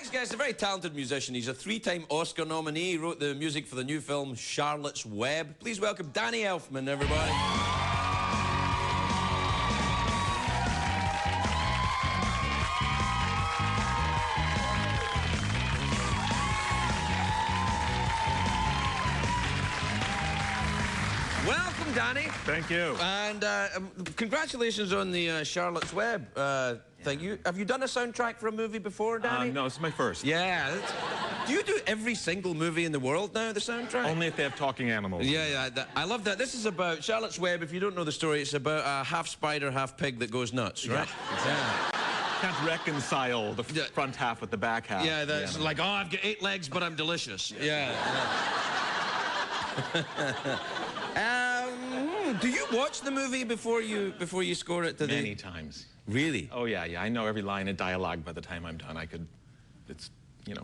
next guest is a very talented musician. He's a 3-time Oscar nominee. He wrote the music for the new film Charlotte's Web. Please welcome Danny Elfman, everybody. Welcome, Danny. Thank you. And congratulations on the Charlotte's Web thing. Have you done a soundtrack for a movie before, Danny? No, this is my first. Yeah. Do you do every single movie in the world now, the soundtrack? Only if they have talking animals. Yeah, I love that. This is about Charlotte's Web. If you don't know the story, it's about a half spider, half pig that goes nuts, right? Yeah. Can't reconcile the front half with the back half. Yeah, that's like, oh, I've got 8 legs, but I'm delicious. Yeah. Do you watch the movie before you score it? Many times. Really? Oh yeah. I know every line of dialogue by the time I'm done. It's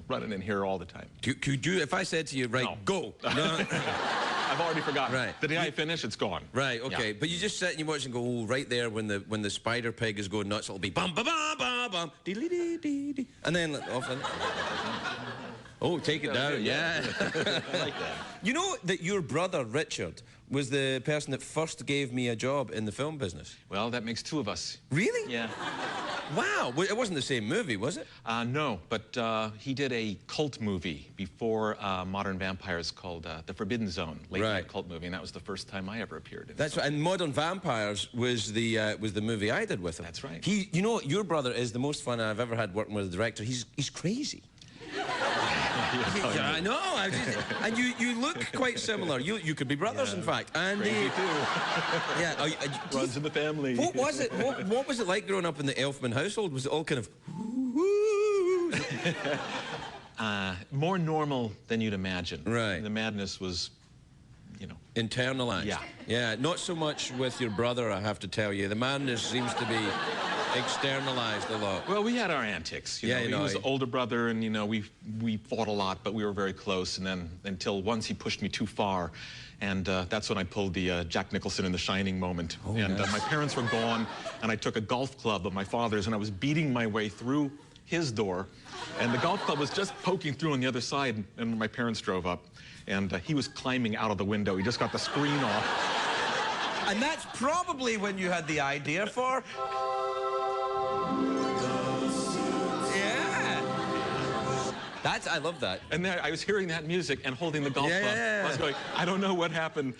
running in here all the time. Could you, if I said to you, right, no. Go. No. I've already forgotten. Right. The day I finish, it's gone. Right. Okay. Yeah. But you just sit and you watch and go, oh, right there when the spider pig is going nuts, it'll be bum bum bum bum bum dee dee dee dee dee, and then often. Oh, take it down, yeah. I like that. You know that your brother, Richard, was the person that first gave me a job in the film business? Well, that makes 2 of us. Really? Yeah. Wow. Well, it wasn't the same movie, was it? No, but he did a cult movie before Modern Vampires called The Forbidden Zone, late night cult movie, and that was the first time I ever appeared in That's right, and Modern Vampires was the movie I did with him. That's right. You know, your brother is the most fun I've ever had working with a director. He's crazy. Yeah, I know. And you look quite similar. You could be brothers, in fact. And crazy too. Yeah. Runs in the family. What was it? What was it like growing up in the Elfman household? Was it all kind of? More normal than you'd imagine. Right. The madness was, internalized. Yeah. Yeah. Not so much with your brother, I have to tell you. The madness seems to be externalized a lot. Well, we had our antics. He was the older brother, and we fought a lot, but we were very close. And then until once he pushed me too far, and that's when I pulled the Jack Nicholson in The Shining moment. Oh, and yes. My parents were gone, and I took a golf club of my father's, and I was beating my way through his door, and the golf club was just poking through on the other side, and my parents drove up, and he was climbing out of the window. He just got the screen off. And that's probably when you had the idea for. I love that. And there, I was hearing that music and holding the golf club. Yeah. I was going, I don't know what happened.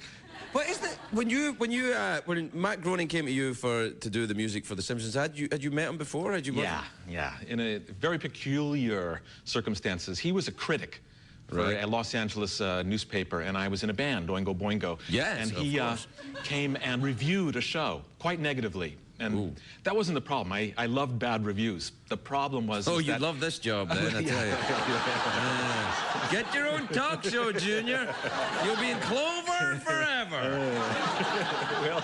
But is that when Matt Groening came to you to do the music for The Simpsons? Had you met him before? Had you? Yeah. In a very peculiar circumstances. He was a critic for a Los Angeles newspaper, and I was in a band, Oingo Boingo. Yes, and he came and reviewed a show quite negatively. And that wasn't the problem. I loved bad reviews. The problem was... Oh, you love this job, then, I tell you. Get your own talk show, Junior. You'll be in Clover forever. Well,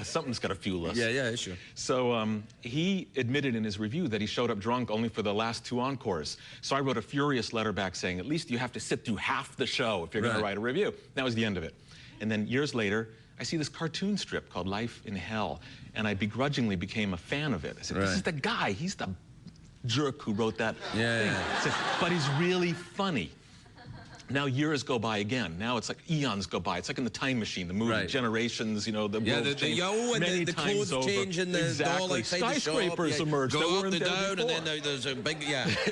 something's got to fuel us. Yeah, sure. So he admitted in his review that he showed up drunk only for the last 2 encores. So I wrote a furious letter back saying, at least you have to sit through half the show if you're going to write a review. That was the end of it. And then years later, I see this cartoon strip called Life in Hell, and I begrudgingly became a fan of it. I said, this is the guy. He's the jerk who wrote that thing. I said, but he's really funny. Now years go by again. Now it's like eons go by. It's like in the Time Machine, the movie, generations, the world change many times over. Change in the all outside skyscrapers the shop. emerge. Go up and down, and then there's a big,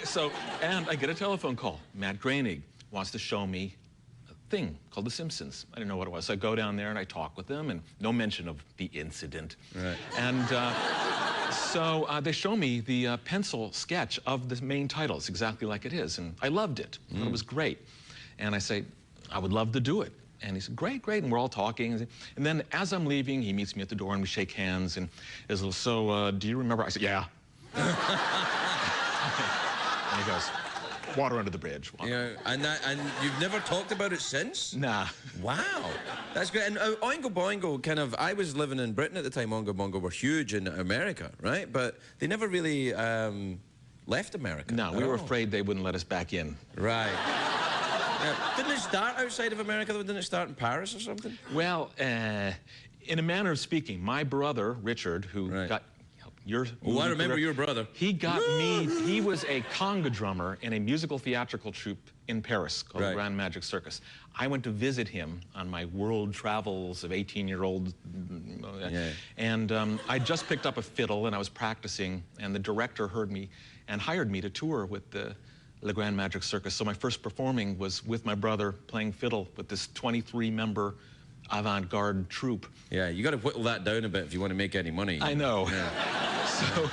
So, and I get a telephone call. Matt Groening wants to show me thing called The Simpsons. I didn't know what it was. So I go down there and I talk with them, and no mention of the incident. Right. And so they show me the pencil sketch of the main title. It's exactly like it is, and I loved it. I thought it was great. And I say, I would love to do it. And he said, great, and we're all talking. And then as I'm leaving, he meets me at the door and we shake hands, and is so, do you remember? I said, yeah. And he goes, water under the bridge. And you've never talked about it since? Nah. Wow. That's great. And Oingo Boingo I was living in Britain at the time. Oingo Boingo were huge in America, right? But they never really left America. No, we were afraid they wouldn't let us back in. Right. Didn't it start outside of America, though? Didn't it start in Paris or something? Well, in a manner of speaking, my brother, Richard, who your Oh, I remember your brother. He got me, he was a conga drummer in a musical theatrical troupe in Paris called the Grand Magic Circus. I went to visit him on my world travels of 18-year-old. And I just picked up a fiddle and I was practicing, and the director heard me and hired me to tour with the Grand Magic Circus. So my first performing was with my brother playing fiddle with this 23-member avant-garde troupe. Yeah, you got to whittle that down a bit if you want to make any money. I know. Yeah. So,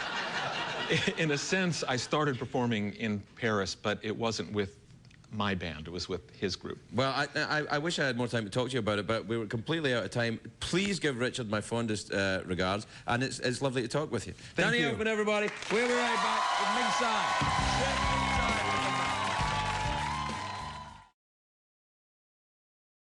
in a sense, I started performing in Paris, but it wasn't with my band. It was with his group. Well, I wish I had more time to talk to you about it, but we were completely out of time. Please give Richard my fondest regards, and it's lovely to talk with you. Thank you. Danny Elfman, everybody. We'll be right back with Big Sam.